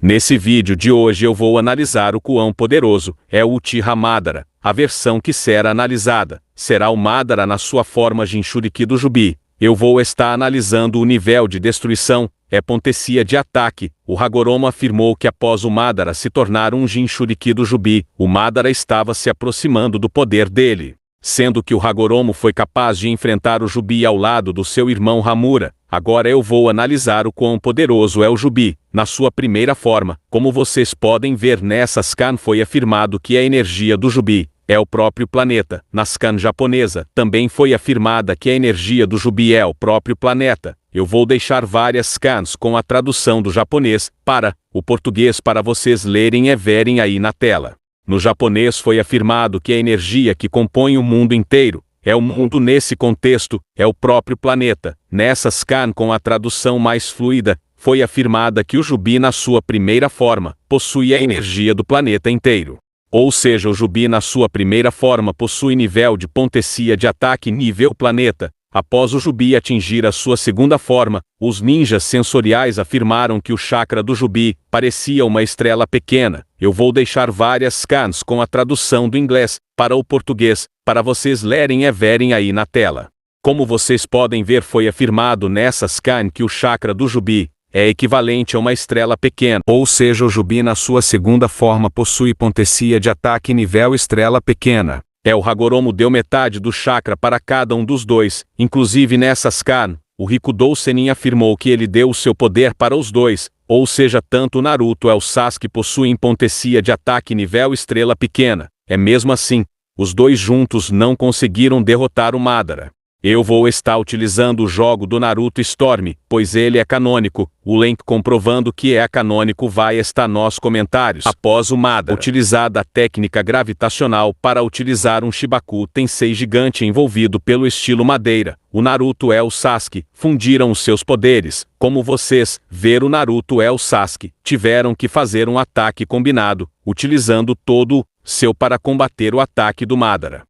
Nesse vídeo de hoje eu vou analisar o quão poderoso é o Uchiha Madara. A versão que será analisada será o Madara na sua forma Jinchuriki do Jubi. Eu vou estar analisando o nível de destruição, potencia de ataque. O Hagoromo afirmou que após o Madara se tornar um Jinchuriki do Jubi, o Madara estava se aproximando do poder dele. Sendo que o Hagoromo foi capaz de enfrentar o Jubi ao lado do seu irmão Hamura. Agora eu vou analisar o quão poderoso é o Jubi, na sua primeira forma. Como vocês podem ver nessa scan foi afirmado que a energia do Jubi é o próprio planeta. Na scan japonesa, também foi afirmada que a energia do Jubi é o próprio planeta. Eu vou deixar várias scans com a tradução do japonês para o português para vocês lerem e verem aí na tela. No japonês foi afirmado que a energia que compõe o mundo inteiro é o mundo nesse contexto, é o próprio planeta. Nessa scan com a tradução mais fluida, foi afirmada que o Jubi na sua primeira forma possui a energia do planeta inteiro. Ou seja, o Jubi na sua primeira forma possui nível de potencia de ataque nível planeta. Após o Jubi atingir a sua segunda forma, os ninjas sensoriais afirmaram que o chakra do Jubi parecia uma estrela pequena. Eu vou deixar várias scans com a tradução do inglês para o português, para vocês lerem e verem aí na tela. Como vocês podem ver foi afirmado nessa scan que o chakra do Jubi é equivalente a uma estrela pequena. Ou seja, o Jubi na sua segunda forma possui potencia de ataque nível estrela pequena. O Hagoromo deu metade do chakra para cada um dos dois. Inclusive nessa scan, o Rikudou Sennin afirmou que ele deu o seu poder para os dois. Ou seja, tanto o Naruto e o Sasuke possuem potencia de ataque nível estrela pequena. Mesmo assim, os dois juntos não conseguiram derrotar o Madara. Eu vou estar utilizando o jogo do Naruto Storm, pois ele é canônico. O link comprovando que é canônico vai estar nos comentários. Após o Madara utilizar a técnica gravitacional para utilizar um Shibaku Tensei gigante envolvido pelo estilo madeira, o Naruto e o Sasuke fundiram os seus poderes. Como vocês verem, o Naruto e o Sasuke tiveram que fazer um ataque combinado, utilizando todo o seu para combater o ataque do Madara.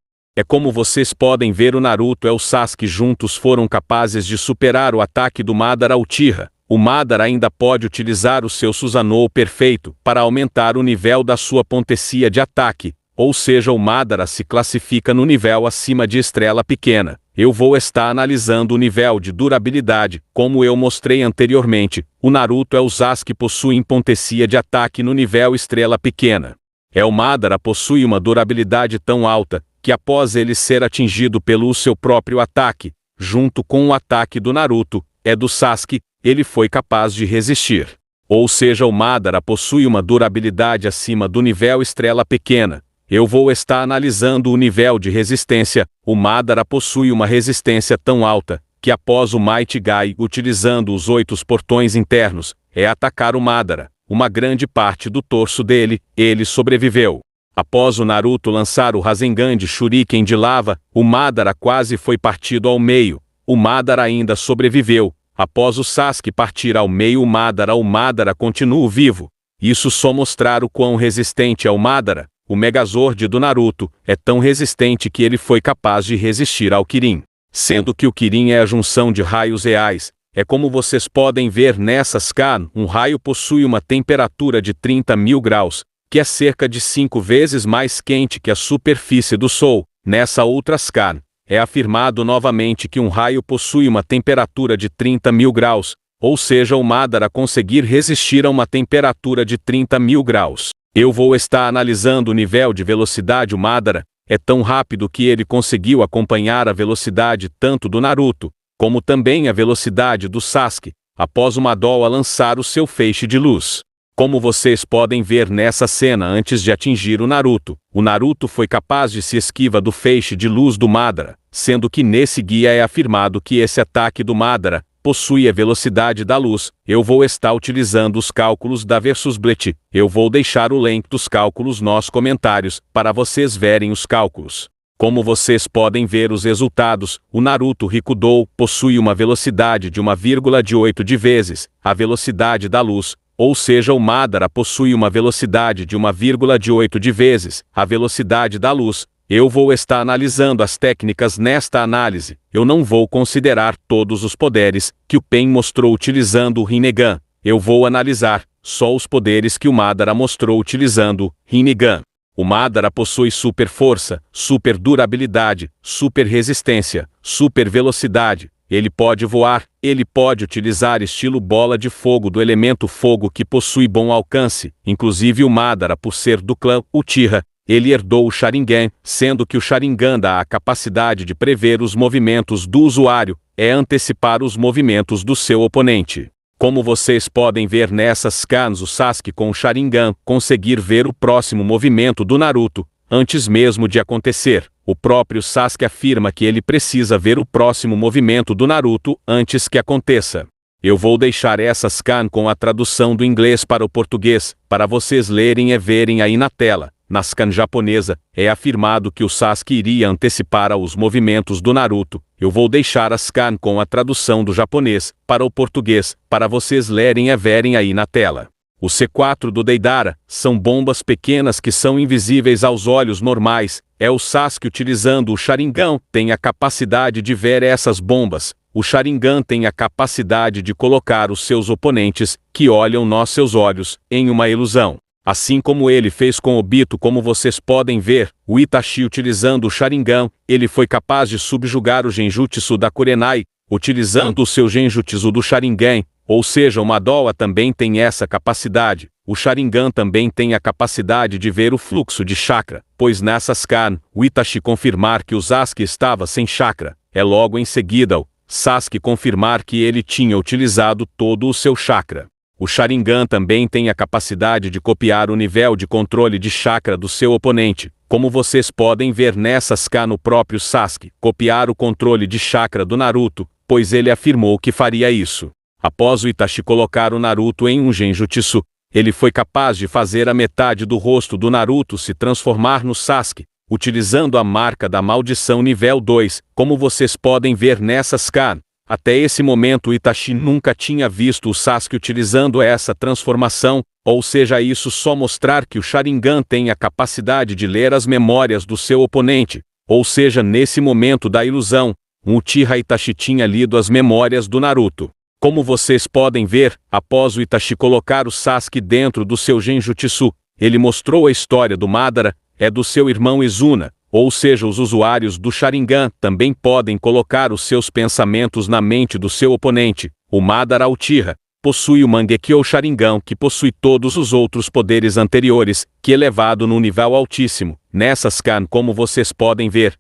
Como vocês podem ver, o Naruto e o Sasuke juntos foram capazes de superar o ataque do Madara Uchiha. O Madara ainda pode utilizar o seu Susanoo perfeito para aumentar o nível da sua potencia de ataque, ou seja, o Madara se classifica no nível acima de estrela pequena. Eu vou estar analisando o nível de durabilidade, como eu mostrei anteriormente. O Naruto e o Sasuke possuem potencia de ataque no nível estrela pequena. O Madara possui uma durabilidade tão alta que após ele ser atingido pelo seu próprio ataque, junto com o ataque do Naruto e do Sasuke, ele foi capaz de resistir. Ou seja, o Madara possui uma durabilidade acima do nível estrela pequena. Eu vou estar analisando o nível de resistência. O Madara possui uma resistência tão alta que após o Might Guy utilizando os 8 portões internos, atacar o Madara, uma grande parte do torso dele, ele sobreviveu. Após o Naruto lançar o Rasengan de Shuriken de lava, o Madara quase foi partido ao meio. O Madara ainda sobreviveu. Após o Sasuke partir ao meio, o Madara continua vivo. Isso só mostrar o quão resistente é o Madara. O Megazord do Naruto é tão resistente que ele foi capaz de resistir ao Kirin. Sendo que o Kirin é a junção de raios reais. Como vocês podem ver nessa scan, um raio possui uma temperatura de 30.000 graus. Que é cerca de 5 vezes mais quente que a superfície do Sol. Nessa outra scan, afirmado novamente que um raio possui uma temperatura de 30.000 graus, ou seja, o Madara conseguir resistir a uma temperatura de 30.000 graus. Eu vou estar analisando o nível de velocidade. O Madara é tão rápido que ele conseguiu acompanhar a velocidade tanto do Naruto, como também a velocidade do Sasuke, após o Madara lançar o seu feixe de luz. Como vocês podem ver nessa cena antes de atingir o Naruto foi capaz de se esquivar do feixe de luz do Madara, sendo que nesse guia é afirmado que esse ataque do Madara possui a velocidade da luz. Eu vou estar utilizando os cálculos da Versus Bleach. Eu vou deixar o link dos cálculos nos comentários, para vocês verem os cálculos. Como vocês podem ver os resultados, o Naruto Rikudou possui uma velocidade de 1,8 de vezes a velocidade da luz. Ou seja, o Madara possui uma velocidade de 1,8 de vezes a velocidade da luz. Eu vou estar analisando as técnicas nesta análise. Eu não vou considerar todos os poderes que o Pain mostrou utilizando o Rinnegan. Eu vou analisar só os poderes que o Madara mostrou utilizando Rinnegan. O Madara possui super força, super durabilidade, super resistência, super velocidade. Ele pode voar, ele pode utilizar estilo bola de fogo do elemento fogo que possui bom alcance. Inclusive o Madara, por ser do clã Uchiha, ele herdou o Sharingan, sendo que o Sharingan dá a capacidade de prever os movimentos do usuário, antecipar os movimentos do seu oponente. Como vocês podem ver nessas scans, o Sasuke com o Sharingan conseguir ver o próximo movimento do Naruto, antes mesmo de acontecer. O próprio Sasuke afirma que ele precisa ver o próximo movimento do Naruto antes que aconteça. Eu vou deixar essa scan com a tradução do inglês para o português, para vocês lerem e verem aí na tela. Na scan japonesa, é afirmado que o Sasuke iria antecipar os movimentos do Naruto. Eu vou deixar a scan com a tradução do japonês para o português, para vocês lerem e verem aí na tela. O C4 do Deidara são bombas pequenas que são invisíveis aos olhos normais. É o Sasuke utilizando o Sharingan, tem a capacidade de ver essas bombas. O Sharingan tem a capacidade de colocar os seus oponentes, que olham nos seus olhos, em uma ilusão. Assim como ele fez com Obito, como vocês podem ver, o Itachi utilizando o Sharingan, ele foi capaz de subjugar o Genjutsu da Kurenai, utilizando o seu Genjutsu do Sharingan, ou seja, o Madoa também tem essa capacidade. O Sharingan também tem a capacidade de ver o fluxo de chakra, pois nessa scan, o Itachi confirmar que o Sasuke estava sem chakra, logo em seguida o Sasuke confirmar que ele tinha utilizado todo o seu chakra. O Sharingan também tem a capacidade de copiar o nível de controle de chakra do seu oponente, como vocês podem ver nessa scan no próprio Sasuke, copiar o controle de chakra do Naruto, pois ele afirmou que faria isso. Após o Itachi colocar o Naruto em um Genjutsu, ele foi capaz de fazer a metade do rosto do Naruto se transformar no Sasuke, utilizando a marca da maldição nível 2, como vocês podem ver nessa scan. Até esse momento o Itachi nunca tinha visto o Sasuke utilizando essa transformação, ou seja, isso só mostrar que o Sharingan tem a capacidade de ler as memórias do seu oponente, ou seja, nesse momento da ilusão, o Uchiha Itachi tinha lido as memórias do Naruto. Como vocês podem ver, após o Itachi colocar o Sasuke dentro do seu Genjutsu, ele mostrou a história do Madara, do seu irmão Izuna. Ou seja, os usuários do Sharingan também podem colocar os seus pensamentos na mente do seu oponente. O Madara Uchiha possui o Mangekyo Sharingan, que possui todos os outros poderes anteriores, que elevado num nível altíssimo. Nessa scan, como vocês podem ver,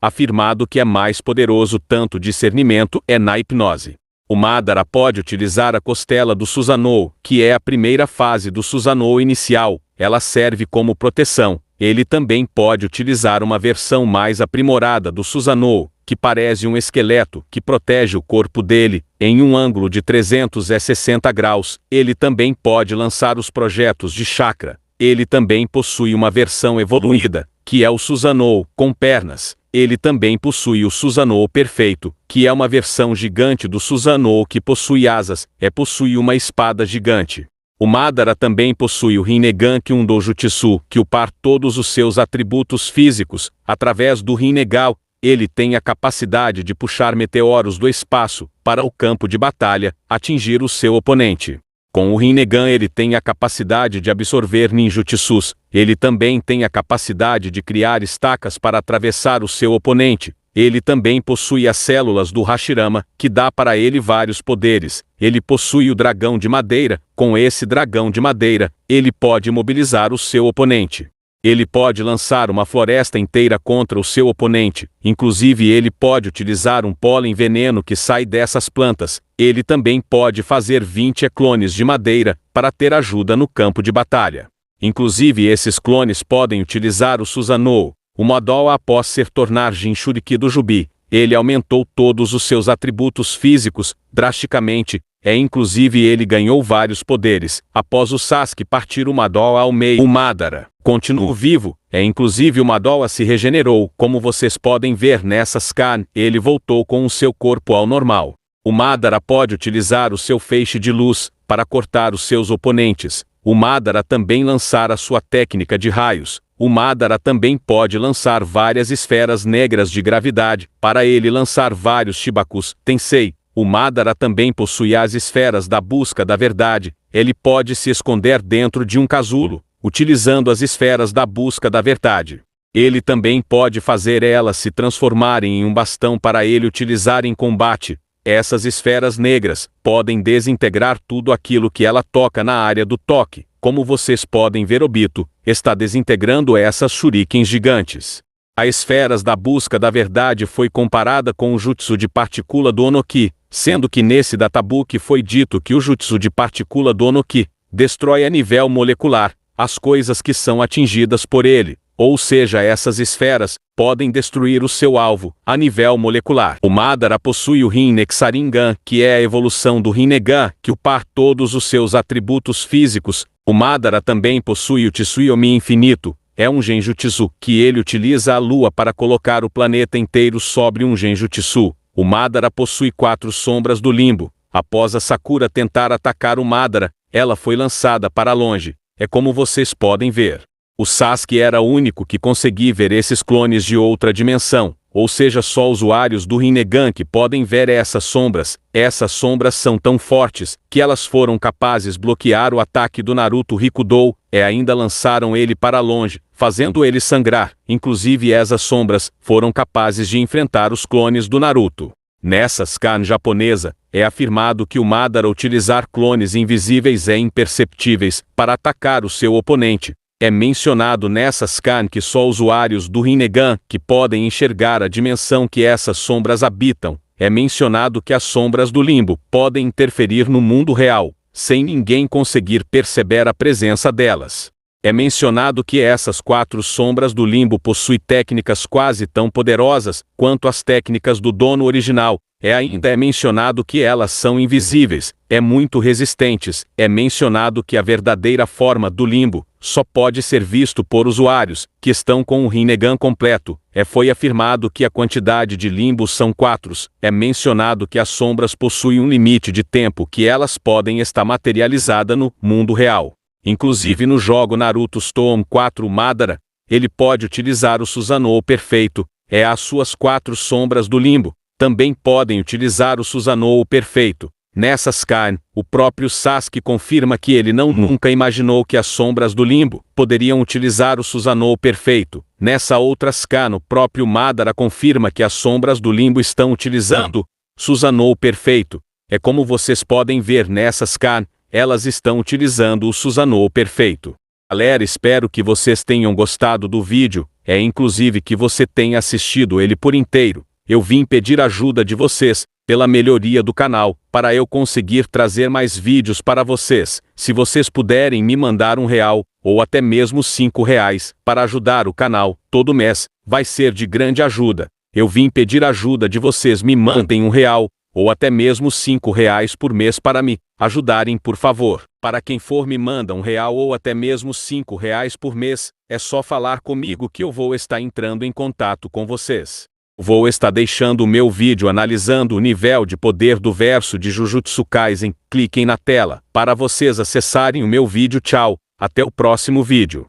afirmado que é mais poderoso tanto discernimento na hipnose. O Madara pode utilizar a costela do Susanoo, que é a primeira fase do Susanoo inicial. Ela serve como proteção. Ele também pode utilizar uma versão mais aprimorada do Susanoo, que parece um esqueleto que protege o corpo dele, em um ângulo de 360 graus. Ele também pode lançar os projetos de chakra. Ele também possui uma versão evoluída, que é o Susanoo, com pernas. Ele também possui o Susanoo perfeito, que é uma versão gigante do Susanoo que possui asas, possui uma espada gigante. O Madara também possui o Rinnegan Kyundo Jutsu, que upar todos os seus atributos físicos. Através do Rinnegan, ele tem a capacidade de puxar meteoros do espaço para o campo de batalha, atingir o seu oponente. Com o Rinnegan ele tem a capacidade de absorver ninjutsus. Ele também tem a capacidade de criar estacas para atravessar o seu oponente. Ele também possui as células do Hashirama, que dá para ele vários poderes. Ele possui o dragão de madeira. Com esse dragão de madeira, ele pode imobilizar o seu oponente. Ele pode lançar uma floresta inteira contra o seu oponente. Inclusive ele pode utilizar um pólen veneno que sai dessas plantas. Ele também pode fazer 20 clones de madeira, para ter ajuda no campo de batalha. Inclusive esses clones podem utilizar o Susanoo. O Madoa, após se tornar Jinchuriki do Jubi, ele aumentou todos os seus atributos físicos, drasticamente, inclusive ele ganhou vários poderes. Após o Sasuke partir o Madoa ao meio, o Madara continua vivo, inclusive o Madoa se regenerou, como vocês podem ver nessa scan, ele voltou com o seu corpo ao normal. O Madara pode utilizar o seu feixe de luz, para cortar os seus oponentes. O Madara também lançar a sua técnica de raios. O Madara também pode lançar várias esferas negras de gravidade, para ele lançar vários Shibakus Tensei. O Madara também possui as esferas da busca da verdade. Ele pode se esconder dentro de um casulo, utilizando as esferas da busca da verdade. Ele também pode fazer elas se transformarem em um bastão para ele utilizar em combate. Essas esferas negras podem desintegrar tudo aquilo que ela toca na área do toque. Como vocês podem ver, Obito está desintegrando essas shurikens gigantes. As esferas da busca da verdade foi comparada com o jutsu de partícula do Onoki, sendo que nesse databook foi dito que o jutsu de partícula do Onoki destrói a nível molecular as coisas que são atingidas por ele. Ou seja, essas esferas podem destruir o seu alvo a nível molecular. O Madara possui o Rinnegan Sharingan, que é a evolução do Rinnegan, que upa todos os seus atributos físicos. O Madara também possui o Tsuyomi infinito. É um genjutsu que ele utiliza a lua para colocar o planeta inteiro sobre um genjutsu. O Madara possui 4 sombras do limbo. Após a Sakura tentar atacar o Madara, ela foi lançada para longe. É como vocês podem ver. O Sasuke era o único que conseguia ver esses clones de outra dimensão, ou seja, só usuários do Rinnegan que podem ver essas sombras. Essas sombras são tão fortes que elas foram capazes de bloquear o ataque do Naruto Rikudou, ainda lançaram ele para longe, fazendo ele sangrar. Inclusive essas sombras foram capazes de enfrentar os clones do Naruto. Nessa scan japonesa, é afirmado que o Madara utilizar clones invisíveis imperceptíveis para atacar o seu oponente. É mencionado nessa scan que só usuários do Rinnegan que podem enxergar a dimensão que essas sombras habitam. É mencionado que as sombras do limbo podem interferir no mundo real, sem ninguém conseguir perceber a presença delas. É mencionado que essas 4 sombras do limbo possuem técnicas quase tão poderosas quanto as técnicas do dono original. Ainda é mencionado que elas são invisíveis, muito resistentes. É mencionado que a verdadeira forma do limbo só pode ser visto por usuários que estão com o Rinnegan completo. Foi afirmado que a quantidade de limbos são 4. É mencionado que as sombras possuem um limite de tempo que elas podem estar materializadas no mundo real. Inclusive no jogo Naruto Storm 4 Madara, ele pode utilizar o Susanoo perfeito. As suas 4 sombras do limbo também podem utilizar o Susanoo perfeito. Nessa scan, o próprio Sasuke confirma que ele nunca imaginou que as sombras do limbo poderiam utilizar o Susanoo perfeito. Nessa outra scan, o próprio Madara confirma que as sombras do limbo estão utilizando Susanoo perfeito. Como vocês podem ver nessa scan, elas estão utilizando o Susanoo perfeito. Galera, espero que vocês tenham gostado do vídeo, inclusive que você tenha assistido ele por inteiro. Eu vim pedir ajuda de vocês, pela melhoria do canal, para eu conseguir trazer mais vídeos para vocês. Se vocês puderem me mandar R$1, ou até mesmo R$5, para ajudar o canal, todo mês, vai ser de grande ajuda. Eu vim pedir ajuda de vocês, me mandem R$1, ou até mesmo R$5 por mês para me ajudarem, por favor. Para quem for me manda R$1 ou até mesmo R$5 por mês, é só falar comigo que eu vou estar entrando em contato com vocês. Vou estar deixando o meu vídeo analisando o nível de poder do verso de Jujutsu Kaisen. Cliquem na tela para vocês acessarem o meu vídeo. Tchau, até o próximo vídeo.